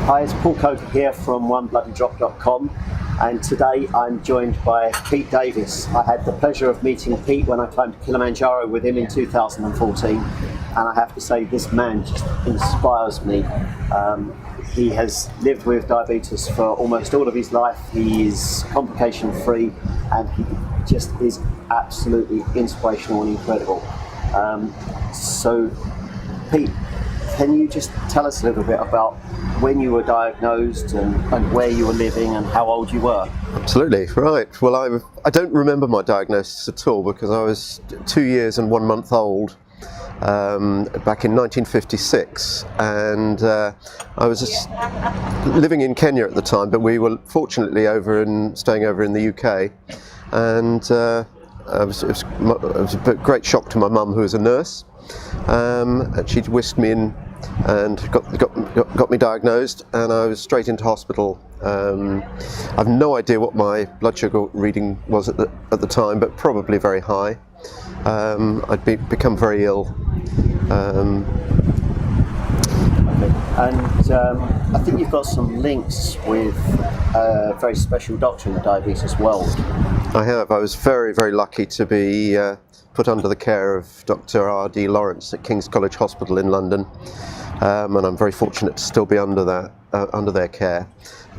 Hi, it's Paul Coker here from onebloodydrop.com, and today I'm joined by Pete Davies. I had the pleasure of meeting Pete when I climbed Kilimanjaro with him in 2014, and I have to say this man just inspires me. He has lived with diabetes for almost all of his life. He is complication free, and he just is absolutely inspirational and incredible. So Pete, can you just tell us a little bit about when you were diagnosed and where you were living and how old you were? Absolutely, right. Well, I don't remember my diagnosis at all because I was 2 years and 1 month old back in 1956, and I was just living in Kenya at the time, but we were fortunately staying over in the UK, and it was a great shock to my mum, who was a nurse, and she'd whisked me in and got me diagnosed, and I was straight into hospital. I've no idea what my blood sugar reading was at the time, but probably very high. I'd become very ill. And I think you've got some links with a very special doctor in the diabetes world. I have. I was very, very lucky to be put under the care of Dr. R.D. Lawrence at King's College Hospital in London, and I'm very fortunate to still be under their care.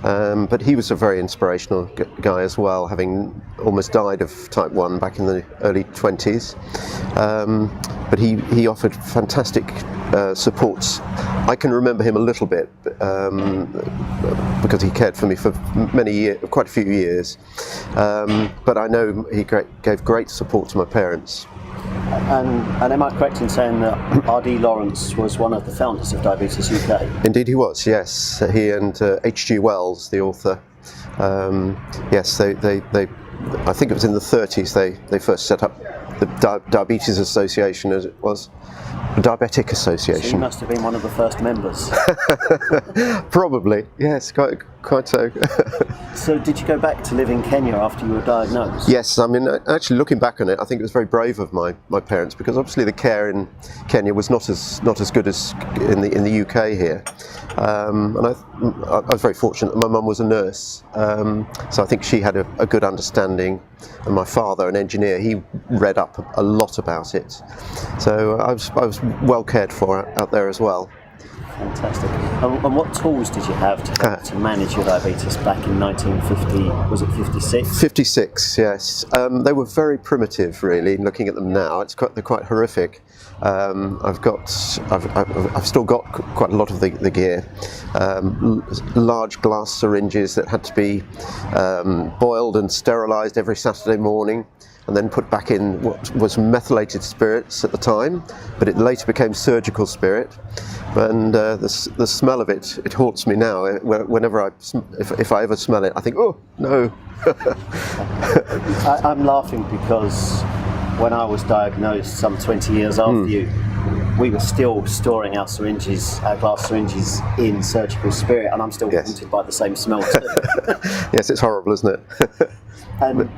But he was a very inspirational guy as well, having almost died of type 1 back in the early 20s. But he offered fantastic supports. I can remember him a little bit because he cared for me for many years, quite a few years. But I know he gave great support to my parents. And am I correct in saying that R.D. Lawrence was one of the founders of Diabetes UK? Indeed he was, yes. He and HG Wells, the author. Yes, they I think it was in the 30s they first set up the Diabetes Association, as it was. Diabetic Association. So you must have been one of the first members. Probably, yes, quite so. So did you go back to live in Kenya after you were diagnosed? Yes, I mean, actually looking back on it, I think it was very brave of my parents, because obviously the care in Kenya was not as good as in the UK here. And I was very fortunate that my mum was a nurse, so I think she had a good understanding, and my father, an engineer, he read up a lot about it. So I was well cared for out there as well. Fantastic. And what tools did you have to manage your diabetes back in 1950? Was it 56? 56, yes. They were very primitive, really. Looking at them now, they're quite horrific. I've still got quite a lot of the gear. Large glass syringes that had to be boiled and sterilised every Saturday morning, and then put back in what was methylated spirits at the time, but it later became surgical spirit. And the smell of it haunts me now. Whenever if I ever smell it, I think, oh no. I'm laughing because when I was diagnosed some 20 years after you, we were still storing our glass syringes in surgical spirit, and I'm still haunted by the same smell too. Yes, it's horrible, isn't it? And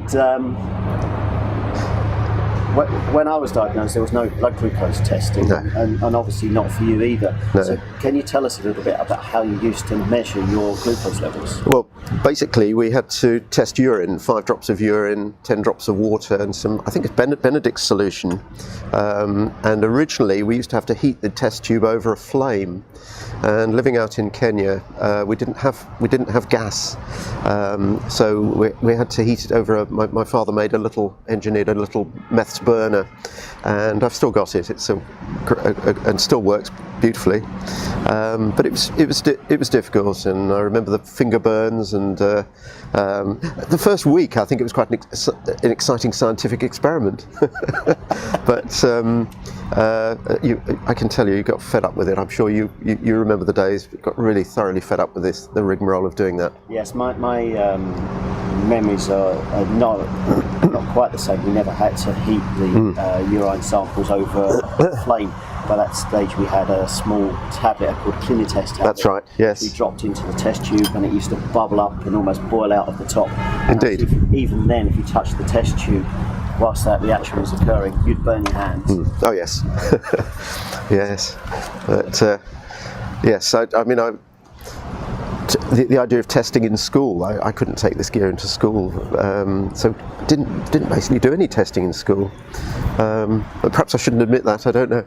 when I was diagnosed, there was no blood glucose testing, and obviously not for you either. No. So can you tell us a little bit about how you used to measure your glucose levels? Well, basically we had to test urine, 5 drops of urine, 10 drops of water, and I think it's Benedict solution. And originally we used to have to heat the test tube over a flame. And living out in Kenya, we didn't have gas, so we had to heat it over. My father engineered a little meth burner, and I've still got it. It's and still works beautifully. But it was difficult, and I remember the finger burns. And the first week, I think it was quite an exciting scientific experiment. But I can tell you got fed up with it. I'm sure you remember the days. Got really thoroughly fed up with the rigmarole of doing that. Yes, my memories are not quite the same. We never had to heat the urine samples over a flame. By that stage, we had a small tablet called Kilimanjaro tablet. That's right, yes. We dropped into the test tube, and it used to bubble up and almost boil out of the top. Indeed. Even then, if you touched the test tube whilst that reaction was occurring, you'd burn your hands. Oh yes, yes. But yes, I mean, the idea of testing in school. I couldn't take this gear into school, so didn't basically do any testing in school. But perhaps I shouldn't admit that. I don't know.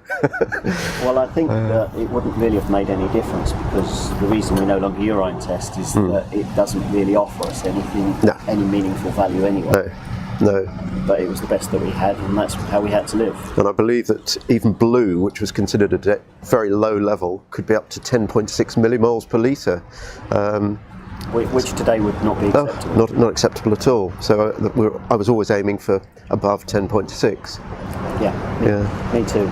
Well, I think that it wouldn't really have made any difference, because the reason we no longer urine test is that it doesn't really offer us anything, any meaningful value anyway. No. But it was the best that we had, and that's how we had to live. And I believe that even blue, which was considered a very low level, could be up to 10.6 millimoles per litre. Which today would not be acceptable. Not acceptable at all. So I was always aiming for above 10.6. Yeah, me too.